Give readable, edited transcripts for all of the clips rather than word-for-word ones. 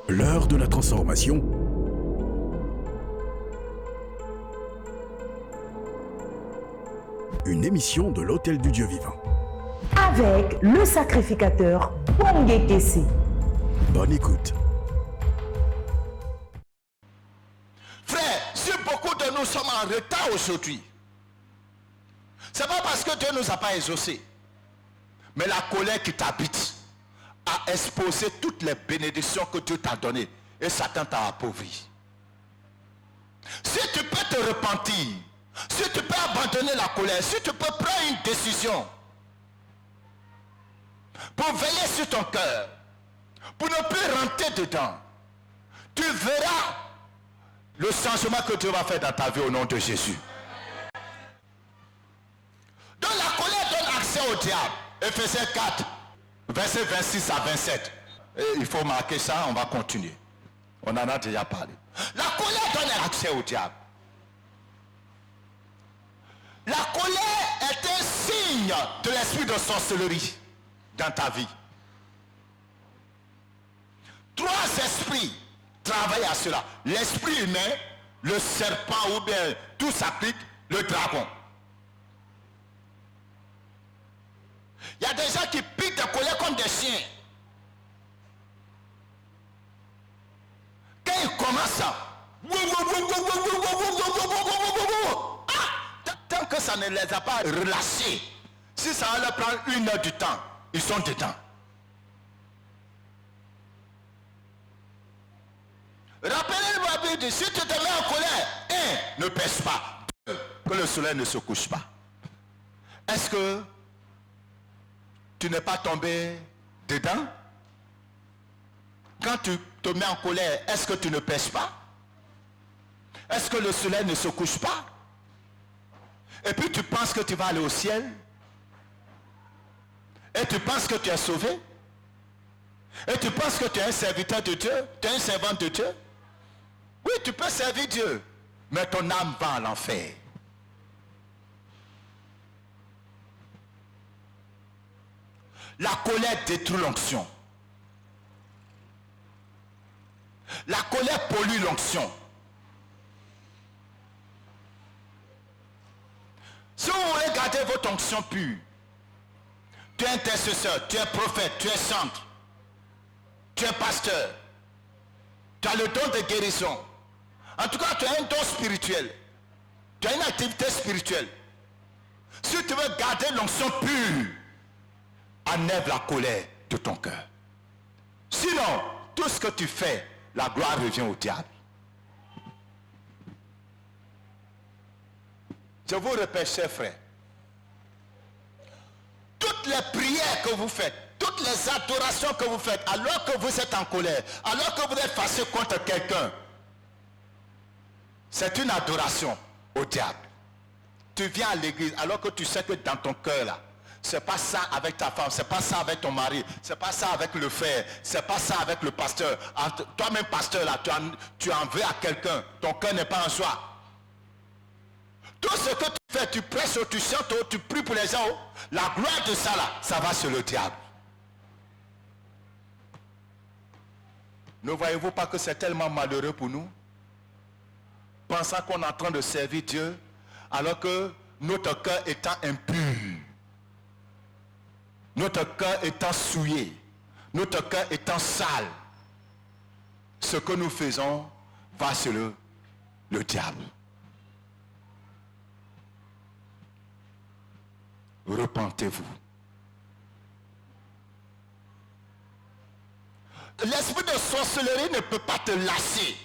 L'heure de la transformation. Une émission de l'Hôtel du Dieu Vivant. Avec le sacrificateur Bongé Kessé. Bonne écoute. Frère, si beaucoup de nous sommes en retard aujourd'hui, c'est pas parce que Dieu ne nous a pas exaucés, mais la colère qui t'habite a exposé toutes les bénédictions que Dieu t'a données et Satan t'a appauvri. Si tu peux te repentir, si tu peux abandonner la colère, si tu peux prendre une décision pour veiller sur ton cœur, pour ne plus rentrer dedans, tu verras le changement que Dieu va faire dans ta vie au nom de Jésus. Donc la colère donne accès au diable. Ephésiens 4, versets 26 à 27. Et il faut marquer ça, on va continuer. On en a déjà parlé. La colère donne accès au diable. La colère est un signe de l'esprit de sorcellerie dans ta vie. Trois esprits travaillent à cela. L'esprit humain, le serpent ou bien tout s'applique, le dragon. Il y a des gens qui piquent de colère comme des chiens. Quand ils commencent à... Tant que ça ne les a pas relâchés, si ça va leur prendre 1 heure du temps, ils sont dedans. Rappelez-moi, si tu te mets en colère, 1, ne pêche pas. 2, que le soleil ne se couche pas. Est-ce que tu n'es pas tombé dedans? Quand tu te mets en colère, est-ce que tu ne pêches pas? Est-ce que le soleil ne se couche pas? Et puis tu penses que tu vas aller au ciel? Et tu penses que tu es sauvé? Et tu penses que tu es un serviteur de Dieu? Tu es un servant de Dieu? Oui, tu peux servir Dieu, mais ton âme va à l'enfer. La colère détruit l'onction. La colère pollue l'onction. Si vous voulez garder votre onction pure, tu es intercesseur, tu es prophète, tu es chantre, tu es pasteur, tu as le don de guérison. En tout cas, tu as un don spirituel. Tu as une activité spirituelle. Si tu veux garder l'onction pure, enlève la colère de ton cœur. Sinon, tout ce que tu fais, la gloire revient au diable. Je vous répète, chers frères, toutes les prières que vous faites, toutes les adorations que vous faites, alors que vous êtes en colère, alors que vous êtes fâché contre quelqu'un, c'est une adoration au diable. Tu viens à l'église alors que tu sais que dans ton cœur là, c'est pas ça avec ta femme, c'est pas ça avec ton mari, c'est pas ça avec le frère, c'est pas ça avec le pasteur. Toi-même pasteur là, tu en veux à quelqu'un, ton cœur n'est pas en soi. Tout ce que tu fais, tu prêches, tu chantes, tu pries pour les gens, la gloire de ça là, ça va sur le diable. Ne voyez-vous pas que c'est tellement malheureux pour nous? Pensant qu'on est en train de servir Dieu, alors que notre cœur étant impur, notre cœur étant souillé, notre cœur étant sale, ce que nous faisons va sur le diable. Repentez-vous. L'esprit de sorcellerie ne peut pas te lasser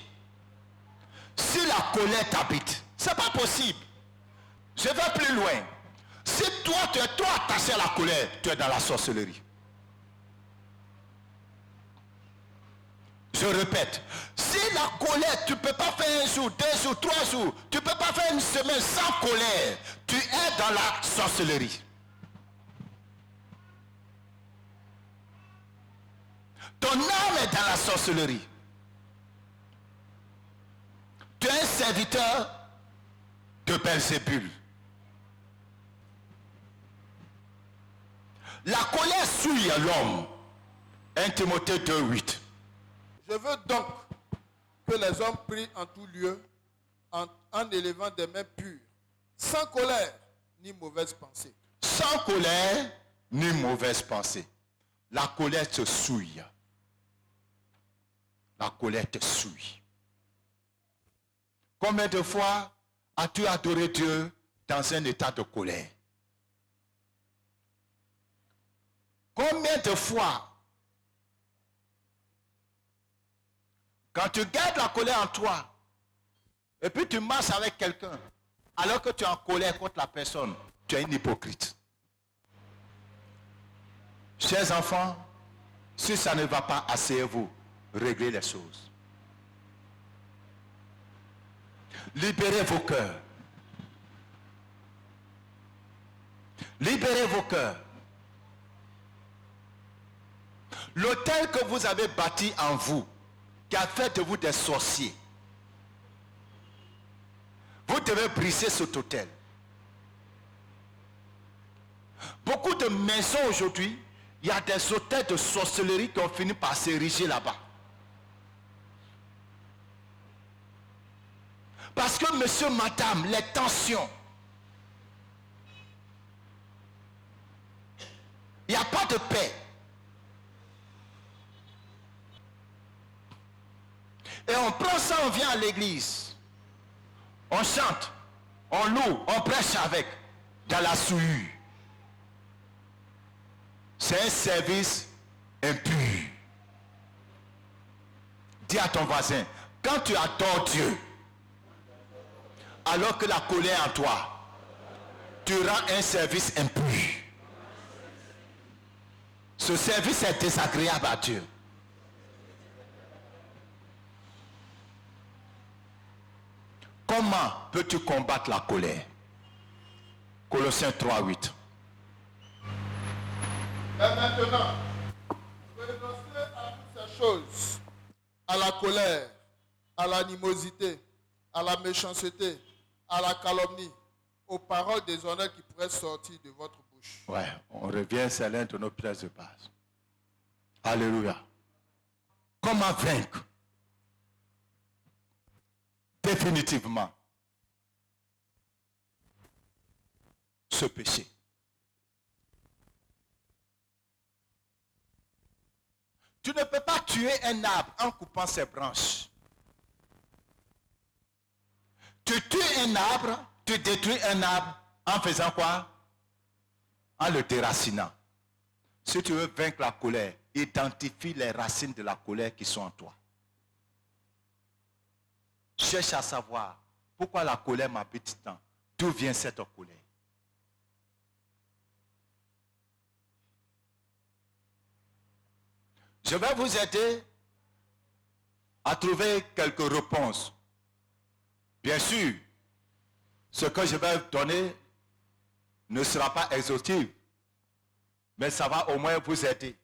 si la colère t'habite. C'est pas possible. Je vais plus loin. Si toi tu es trop attaché à la colère, tu es dans la sorcellerie. Je répète, si la colère, tu ne peux pas faire 1 jour, 2 jours, 3 jours, tu ne peux pas faire une semaine sans colère, tu es dans la sorcellerie. Ton âme est dans la sorcellerie. Tu es un serviteur de Belzébul. La colère souille l'homme. 1 Timothée 2:8. Je veux donc que les hommes prient en tout lieu, en élevant des mains pures, sans colère ni mauvaise pensée. Sans colère ni mauvaise pensée. La colère te souille. La colère te souille. Combien de fois as-tu adoré Dieu dans un état de colère? Combien de fois, quand tu gardes la colère en toi, et puis tu marches avec quelqu'un, alors que tu es en colère contre la personne, tu es un hypocrite. Chers enfants, si ça ne va pas, asseyez-vous, réglez les choses. Libérez vos cœurs. Libérez vos cœurs. L'autel que vous avez bâti en vous, qui a fait de vous des sorciers, vous devez briser cet autel. Beaucoup de maisons aujourd'hui, il y a des autels de sorcellerie qui ont fini par s'ériger là-bas. Parce que monsieur, madame, les tensions, il n'y a pas de paix. Et on prend ça, on vient à l'église. On chante, on loue, on prêche avec, dans la souillure. C'est un service impur. Dis à ton voisin, quand tu adores Dieu, alors que la colère en toi, tu rends un service impur. Ce service est désagréable à Dieu. Comment peux-tu combattre la colère? Colossiens 3:8. Et maintenant, renoncez à toutes ces choses, à la colère, à l'animosité, à la méchanceté, à la calomnie, aux paroles déshonnêtes qui pourraient sortir de votre bouche. Ouais, on revient, c'est l'un de nos pièces de base. Alléluia. Comment vaincre définitivement ce péché? Tu ne peux pas tuer un arbre en coupant ses branches. Tu tues un arbre, tu détruis un arbre en faisant quoi? En le déracinant. Si tu veux vaincre la colère, identifie les racines de la colère qui sont en toi. Cherche à savoir pourquoi la colère m'habite tant. D'où vient cette colère? Je vais vous aider à trouver quelques réponses. Bien sûr, ce que je vais donner ne sera pas exhaustif, mais ça va au moins vous aider.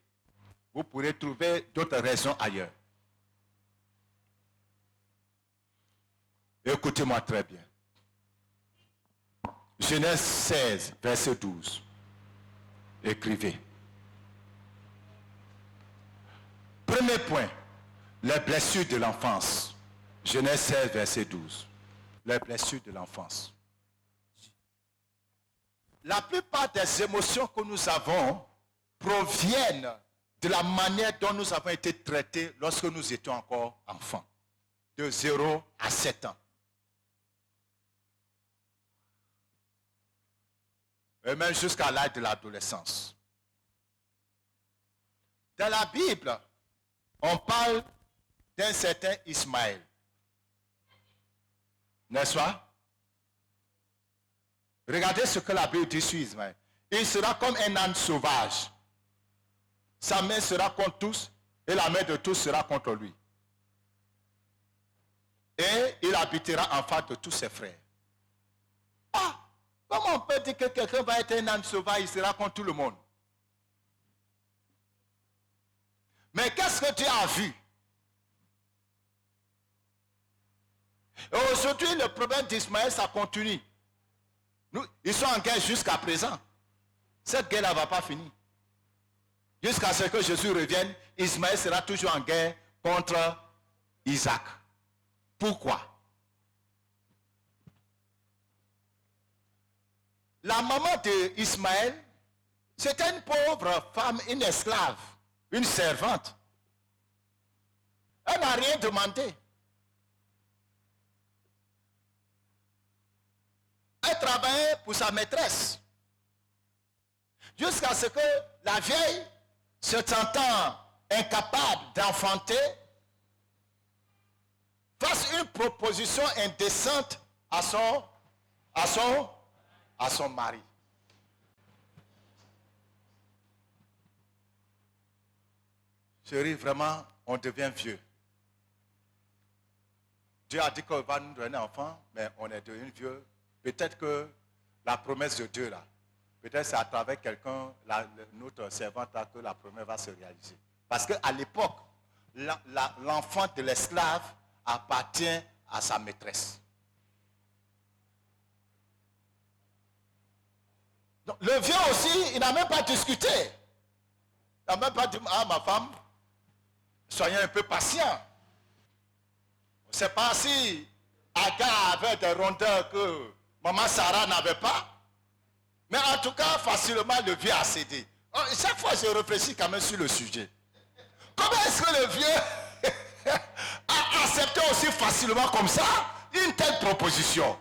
Vous pourrez trouver d'autres raisons ailleurs. Écoutez-moi très bien. Genèse 16, verset 12. Écrivez. Premier point, les blessures de l'enfance. Genèse 16, verset 12. Les blessures de l'enfance. La plupart des émotions que nous avons proviennent de la manière dont nous avons été traités lorsque nous étions encore enfants. De 0 à 7 ans. Et même jusqu'à l'âge de l'adolescence. Dans la Bible, on parle d'un certain Ismaël. N'est-ce pas? Regardez ce que la Bible dit sur Ismaël. Il sera comme un âne sauvage. Sa main sera contre tous et la main de tous sera contre lui. Et il habitera en face de tous ses frères. Ah! Comment on peut dire que quelqu'un va être un âne sauvage, il sera contre tout le monde? Mais qu'est-ce que tu as vu? Et aujourd'hui, le problème d'Ismaël, ça continue. Ils sont en guerre jusqu'à présent. Cette guerre ne va pas finir. Jusqu'à ce que Jésus revienne, Ismaël sera toujours en guerre contre Isaac. Pourquoi? La maman d'Ismaël, c'était une pauvre femme, une esclave, une servante. Elle n'a rien demandé. Elle travaillait pour sa maîtresse. Jusqu'à ce que la vieille, se sentant incapable d'enfanter, fasse une proposition indécente à son mari. Chérie, vraiment, on devient vieux. Dieu a dit qu'il va nous donner un enfant, mais on est devenu vieux. Peut-être que la promesse de Dieu, là, peut-être c'est à travers quelqu'un, notre servante, là, que la promesse va se réaliser. Parce qu'à l'époque, l'enfant de l'esclave appartient à sa maîtresse. Donc, le vieux aussi, il n'a même pas discuté. Il n'a même pas dit, ah ma femme, soyez un peu patient. On ne sait pas si Agar avait des rondeurs que maman Sarah n'avait pas. Mais en tout cas, facilement, le vieux a cédé. Chaque fois, je réfléchis quand même sur le sujet. Comment est-ce que le vieux a accepté aussi facilement comme ça une telle proposition?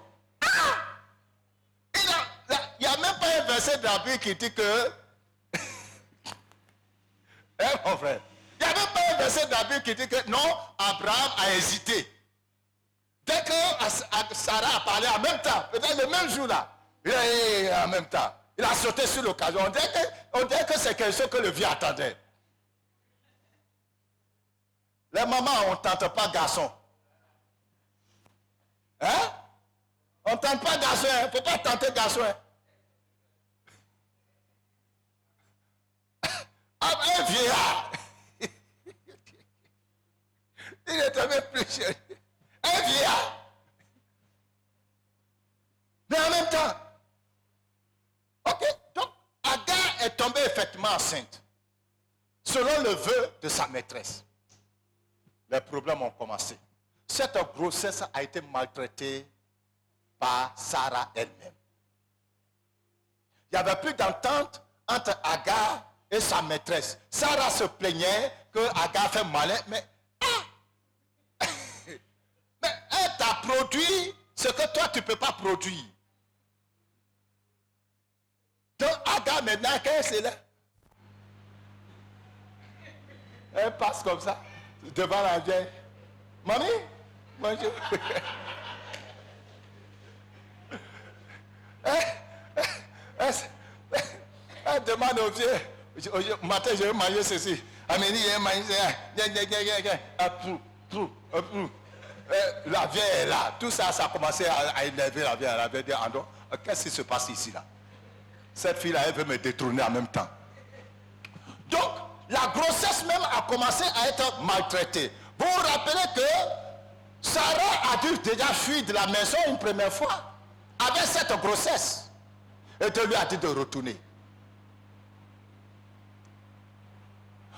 Il n'y a même pas un verset de la Bible qui dit que... mon frère, il n'y a même pas un verset de la Bible qui dit que non, Abraham a hésité. Dès que Sarah a parlé en même temps, peut-être le même jour là, en même temps, il a sauté sur l'occasion. On dirait que c'est quelque chose que le vieux attendait. Les mamans, on ne tente pas garçon. Hein? On ne tente pas garçon, il ne faut pas tenter garçon. Un vieillard. Il est tombé plus cher. Un vieillard. Mais en même temps, ok, donc Agar est tombée effectivement enceinte, selon le vœu de sa maîtresse. Les problèmes ont commencé. Cette grossesse a été maltraitée par Sarah elle-même. Il n'y avait plus d'entente entre Agar et sa maîtresse. Sarah se plaignait que Agar fait malin, mais elle t'a produit ce que toi tu ne peux pas produire. Donc Agar maintenant, qu'est-ce qu'elle est? Elle passe comme ça, devant la vieille. Mamie, bonjour. Elle demande au vieux, matin je vais manger ceci. Amélie, je vais manger la vieille est là. Tout ça, ça a commencé à énerver la vieille. Elle avait dit, qu'est-ce qui se passe ici là? Cette fille-là, elle veut me détrôner en même temps. Donc, la grossesse même a commencé à être maltraitée. Vous vous rappelez que Sarah a dû déjà fuir de la maison une première fois avec cette grossesse. Et Dieu lui a dit de retourner.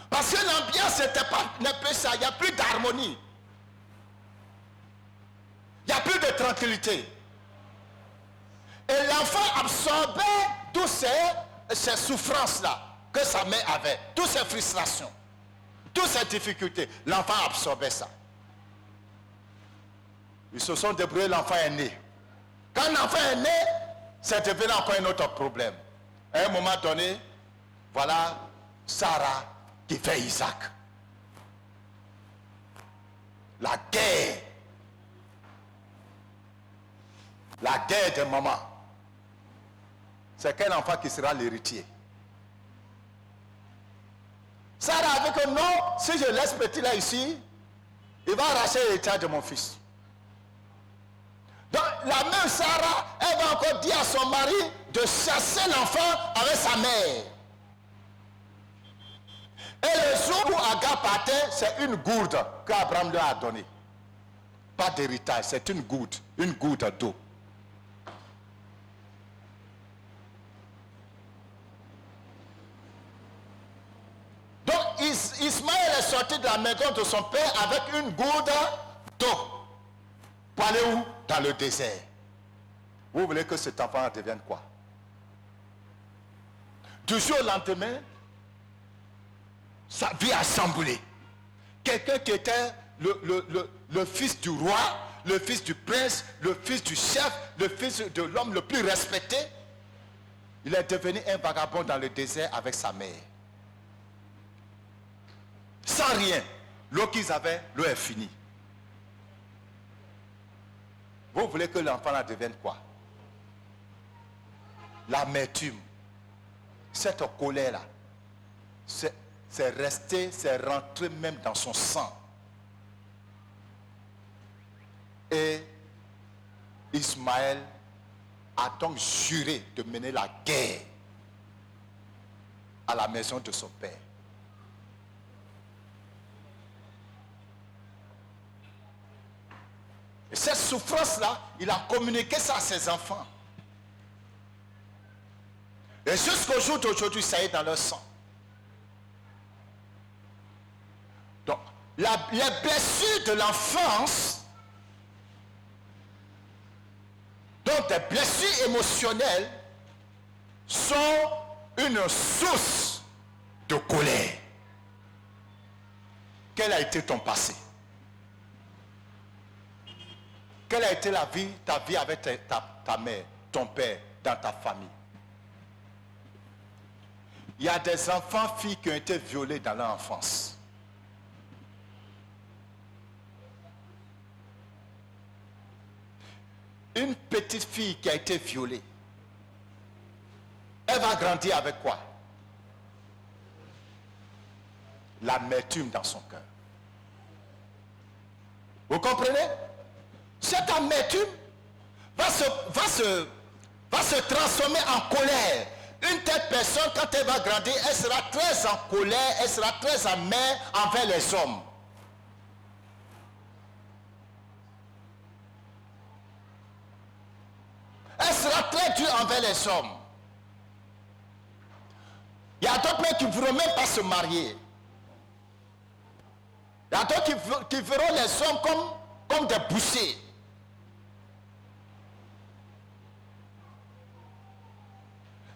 Parce que l'ambiance n'était pas ça. Il n'y a plus d'harmonie. Il n'y a plus de tranquillité. Et l'enfant absorbait toutes ces souffrances-là que sa mère avait, toutes ces frustrations, toutes ces difficultés. L'enfant absorbait ça. Ils se sont débrouillés, l'enfant est né. Quand l'enfant est né, c'est devenu encore un autre problème. À un moment donné, voilà Sarah qui fait Isaac. La guerre. La guerre de maman. C'est quel enfant qui sera l'héritier? Sarah a dit que non, si je laisse petit là ici, il va arracher l'héritage de mon fils. Donc la même Sarah, elle va encore dire à son mari de chasser l'enfant avec sa mère. Et le jour où Agar partait, c'est une gourde qu'Abraham lui a donnée. Pas d'héritage, c'est une gourde d'eau. Ismaël est sorti de la maison de son père avec une gourde d'eau. Pour aller où? Dans le désert. Vous voulez que cet enfant devienne quoi? Du jour au lendemain, sa vie a chamboulé. Quelqu'un qui était le fils du roi, le fils du prince, le fils du chef, le fils de l'homme le plus respecté, il est devenu un vagabond dans le désert avec sa mère. Sans rien. L'eau qu'ils avaient, l'eau est finie. Vous voulez que l'enfant là devienne quoi? L'amertume. Cette colère là, c'est resté, c'est rentré même dans son sang. Et Ismaël a donc juré de mener la guerre à la maison de son père. Et cette souffrance-là, il a communiqué ça à ses enfants. Et jusqu'au jour d'aujourd'hui, ça est dans leur sang. Donc, les blessures de l'enfance, donc des blessures émotionnelles, sont une source de colère. Quel a été ton passé? Quelle a été ta vie avec ta mère, ton père, dans ta famille? Il y a des enfants, filles qui ont été violées dans leur enfance. Une petite fille qui a été violée, elle va grandir avec quoi? L'amertume dans son cœur. Vous comprenez? Cette amertume va se transformer en colère. Une telle personne, quand elle va grandir, elle sera très en colère, elle sera très amère envers les hommes. Elle sera très dure envers les hommes. Il y a d'autres mecs qui ne voudront même pas se marier. Il y a d'autres qui verront les hommes comme des bouchers.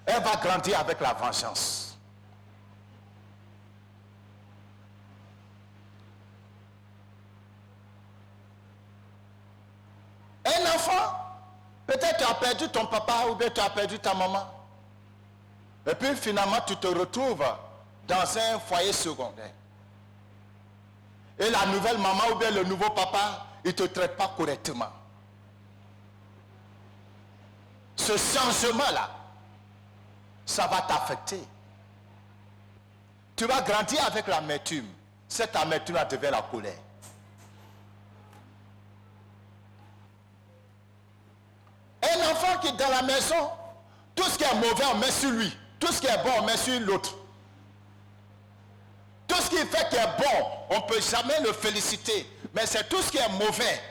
Elle va grandir avec la vengeance. Un enfant, peut-être tu as perdu ton papa ou bien tu as perdu ta maman. Et puis finalement tu te retrouves dans un foyer secondaire. Et la nouvelle maman ou bien le nouveau papa, il ne te traite pas correctement. Ce changement-là, ça va t'affecter. Tu vas grandir avec l'amertume. Cette amertume devient la colère. Un enfant qui est dans la maison, tout ce qui est mauvais, on met sur lui. Tout ce qui est bon, on met sur l'autre. Tout ce qui fait qui est bon, on ne peut jamais le féliciter. Mais c'est tout ce qui est mauvais.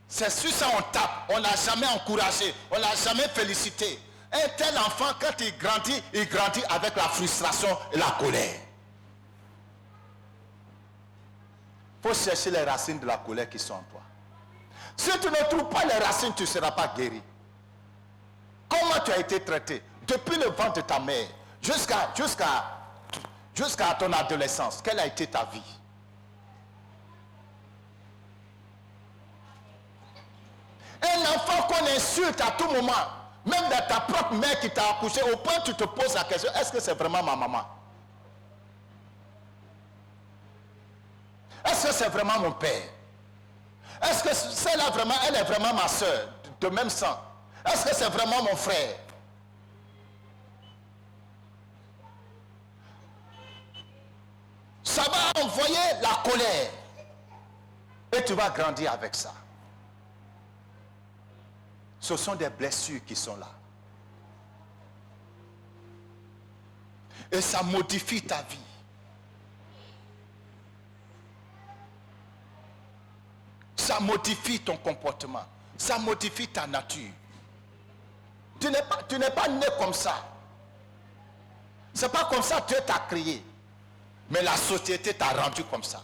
C'est sur ça on tape. On ne l'a jamais encouragé. On ne l'a jamais félicité. Un tel enfant, quand il grandit avec la frustration et la colère. Il faut chercher les racines de la colère qui sont en toi. Si tu ne trouves pas les racines, tu ne seras pas guéri. Comment tu as été traité depuis le ventre de ta mère jusqu'à ton adolescence? Quelle a été ta vie? Un enfant qu'on insulte à tout moment, même de ta propre mère qui t'a accouché, au point où tu te poses la question, est-ce que c'est vraiment ma maman? Est-ce que c'est vraiment mon père? Est-ce que celle-là vraiment, elle est vraiment ma soeur, de même sang? Est-ce que c'est vraiment mon frère? Ça va envoyer la colère. Et tu vas grandir avec ça. Ce sont des blessures qui sont là. Et ça modifie ta vie. Ça modifie ton comportement. Ça modifie ta nature. Tu n'es pas né comme ça. C'est pas comme ça que Dieu t'a créé. Mais la société t'a rendu comme ça.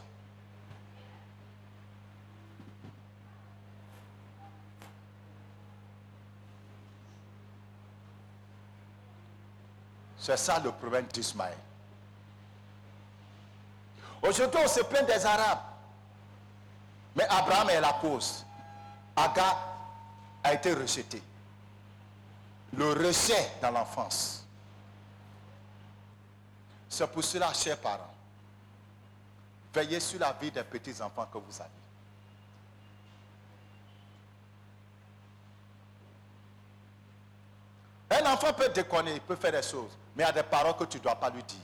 C'est ça le problème d'Ismaël. Aujourd'hui, on se plaint des Arabes. Mais Abraham est la cause. Agar a été rejeté. Le rejet dans l'enfance. C'est pour cela, chers parents, veillez sur la vie des petits-enfants que vous avez. Un enfant peut déconner, il peut faire des choses, mais il y a des paroles que tu ne dois pas lui dire.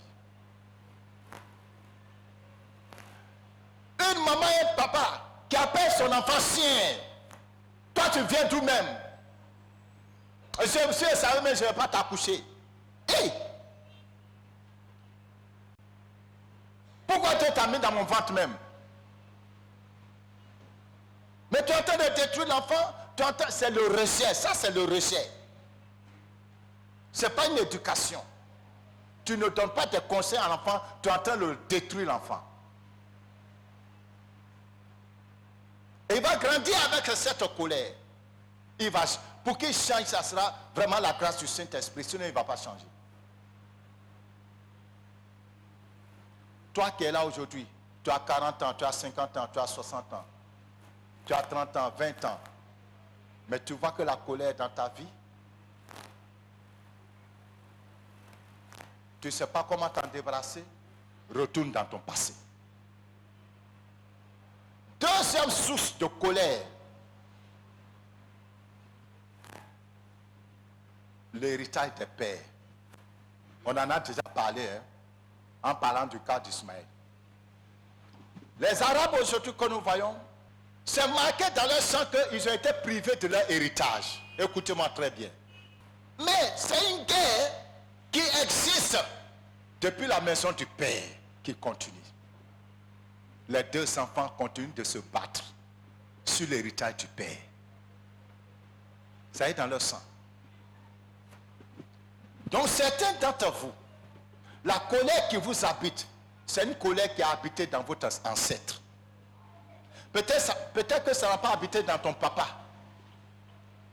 Une maman et un papa qui appelle son enfant sien. Toi, tu viens d'où même? Je suis sérieux, mais je ne vais pas t'accoucher. Hey! Pourquoi tu t'as mis dans mon ventre même? Mais tu es en train de détruire l'enfant. C'est le rejet. Ça, c'est le rejet. Ce n'est pas une éducation. Tu ne donnes pas des conseils à l'enfant, tu es en train de détruire l'enfant. Et il va grandir avec cette colère. Pour qu'il change, ça sera vraiment la grâce du Saint-Esprit, sinon il ne va pas changer. Toi qui es là aujourd'hui, tu as 40 ans, tu as 50 ans, tu as 60 ans, tu as 30 ans, 20 ans, mais tu vois que la colère est dans ta vie. Tu ne sais pas comment t'en débarrasser, retourne dans ton passé. Deuxième source de colère, l'héritage des pères. On en a déjà parlé, en parlant du cas d'Ismaël. Les Arabes aujourd'hui que nous voyons, c'est marqué dans leur sang qu'ils ont été privés de leur héritage. Écoutez-moi très bien. Mais c'est une guerre qui existe depuis la maison du père qui continue. Les deux enfants continuent de se battre sur l'héritage du père. Ça est dans leur sang. Donc certains d'entre vous, la colère qui vous habite, c'est une colère qui a habité dans votre ancêtre. Peut-être que ça n'a pas habité dans ton papa,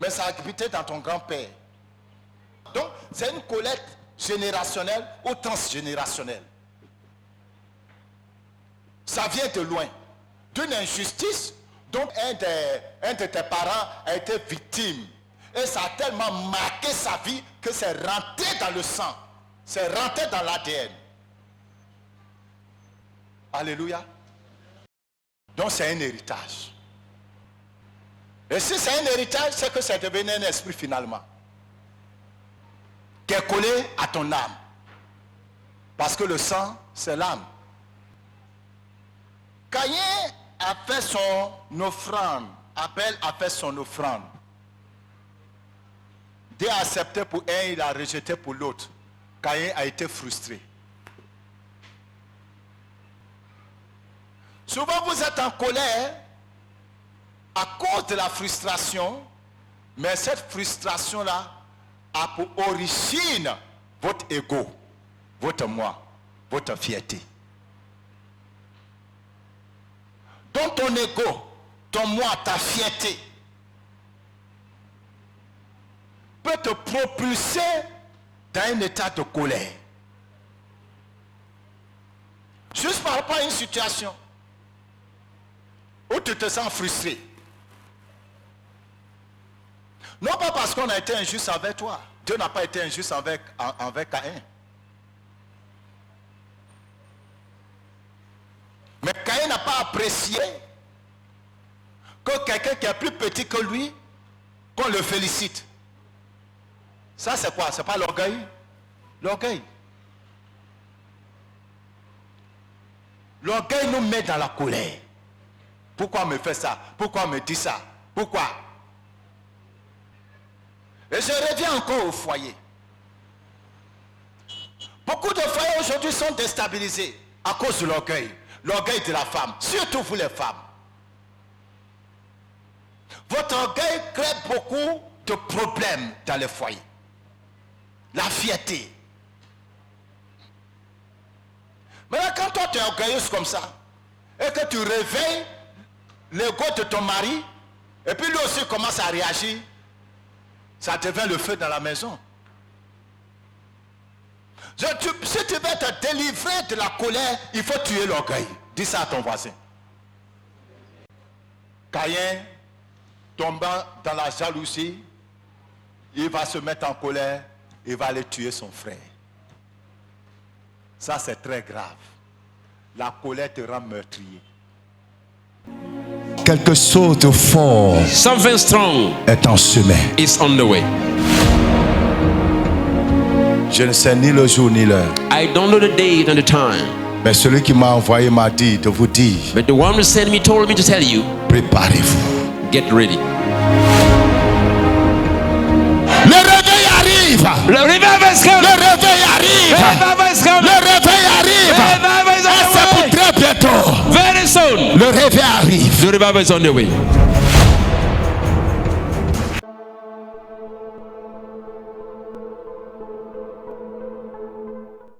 mais ça a habité dans ton grand-père. Donc c'est une colère générationnelle ou transgénérationnelle. Ça vient de loin, d'une injustice dont un de tes parents a été victime. Et ça a tellement marqué sa vie que c'est rentré dans le sang. C'est rentré dans l'ADN. Alléluia. Donc c'est un héritage. Et si c'est un héritage, c'est que c'est devenu un esprit finalement. Qui est collé à ton âme. Parce que le sang, c'est l'âme. Caïn a fait son offrande. Abel a fait son offrande. Dieu a accepté pour un, il a rejeté pour l'autre. Caïn a été frustré. Souvent vous êtes en colère à cause de la frustration, mais cette frustration-là a pour origine votre ego, votre moi, votre fierté. Donc ton ego, ton moi, ta fierté peut te propulser dans un état de colère. Juste par rapport à une situation où tu te sens frustré. Non pas parce qu'on a été injuste avec toi. Dieu n'a pas été injuste avec Caïn. Mais Caïn n'a pas apprécié que quelqu'un qui est plus petit que lui, qu'on le félicite. Ça c'est quoi? C'est pas l'orgueil? L'orgueil. L'orgueil nous met dans la colère. Pourquoi on me fait ça? Pourquoi on me dit ça? Pourquoi? Et je reviens encore au foyer. Beaucoup de foyers aujourd'hui sont déstabilisés à cause de l'orgueil. L'orgueil de la femme, surtout vous les femmes. Votre orgueil crée beaucoup de problèmes dans les foyers. La fierté. Maintenant, quand toi tu es orgueilleuse comme ça, et que tu réveilles l'ego de ton mari, et puis lui aussi commence à réagir, ça devient le feu dans la maison. Si tu veux te délivrer de la colère, il faut tuer l'orgueil. Dis ça à ton voisin. Caïn, tombant dans la jalousie, il va se mettre en colère, il va aller tuer son frère. Ça c'est très grave. La colère te rend meurtrier. Quelque chose de fort Something strong est en chemin. is on the way. Je ne sais ni le jour ni l'heure. I don't know the date and the time, Mais celui qui m'a envoyé m'a dit de vous dire, but the one who sent me told me to tell you, préparez-vous. get ready. Le réveil arrive. The revival is coming. Le réveil arrive. Revival is coming. Le réveil arrive. Revival is Et c'est on pour the way. très bientôt. Very soon. Le réveil arrive. The revival is on the way.